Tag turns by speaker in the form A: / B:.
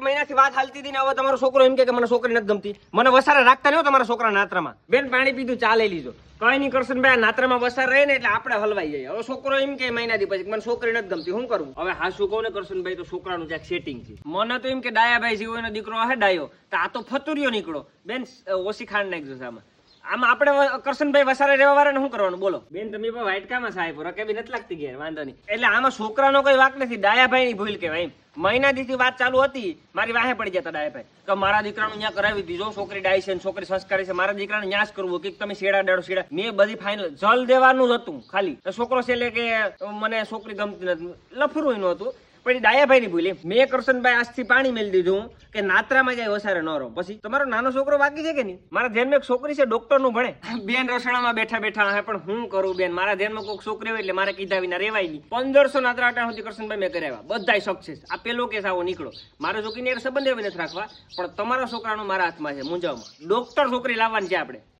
A: મહિનાથી વાત હાલતી હતી ને હવે તમારો છોકરો એમ કે મને છોકરી નથી ગમતી. મને વસારે રાખતા નહીં હો તમારા છોકરા નાત્રામાં. બેન પાણી પીધું ચાલે લીધો. કઈ નહીં કરશે ભાઈ, નાત્રામાં વસાર રહે ને એટલે આપણે હલવાઈ જઈએ. હવે છોકરો એમ કે મહિનાથી પછી મને છોકરી નથી ગમતી, શું કરવું? હવે હા શું કહું ને કરશન ભાઈ, તો છોકરાનું જ્યાં સેટિંગ છે. મને તો એમ કે ડાયાભાઈ જેવો એનો દીકરો હે ડાયો, તો આ તો ફતુરિયો નીકળો. બેન ઓછી ખાંડ નાખજો આમાં. આમાં આપણે કરશનભાઈ વસારે રહેવા વાળાને શું કરવાનું બોલો? બેન તમે પણ વાઇટકામાં સાહેબ રકે બી નથી લાગતી ઘેર, વાંધો નહીં. એટલે આમાં છોકરાનો કોઈ વાક નથી, ડાયાભાઈ ની ભૂલ કહેવાય. મહિનાથી વાત ચાલુ હતી, મારી વાહે પડી જતા ડાયાભાઈ કે મારા દીકરાનું ન્યા કરાવી દીધો, છોકરી ડાય છે છોકરી સંસ્કારી છે, મારા દીકરાને ન્યાસ કરવું કે તમે શેડા દાડો શેડા. મેં બધી ફાઇનલ જલ દેવાનું જ હતું, ખાલી છોકરો છે એટલે કે મને છોકરી ગમતી નથી, લફરું એનું હતું. પછી ડાયાભાઈ ની ભૂલી મેં કરશનભાઈ આજથી પાણી મેલી દીધું કે નાત્રામાં જાય વસારે ન રહો. પછી તમારો નાનો છોકરો બાકી છે કે નહીં? મારા ધ્યાનમાં એક છોકરી છે ડોક્ટર નું ભણે, બેન રસોડામાં બેઠા બેઠા હે, પણ હું કરું બેન, મારા ધ્યાનમાં કોઈક છોકરી હોય એટલે મારે કીધા વિના રેવાય નહીં. 1500 નાત્રા અટાણ સુધી કરશનભાઈ મેં કરાવ્યા, બધાય સક્સેસ. આ પેલો કેસ આવો નીકળો. મારો છોકરીને સંબંધ એવી નથી રાખવા, પણ તમારા છોકરાનો મારા હાથમાં છે મૂંઝાવમાં. ડોક્ટર છોકરી લાવવાની છે આપણે.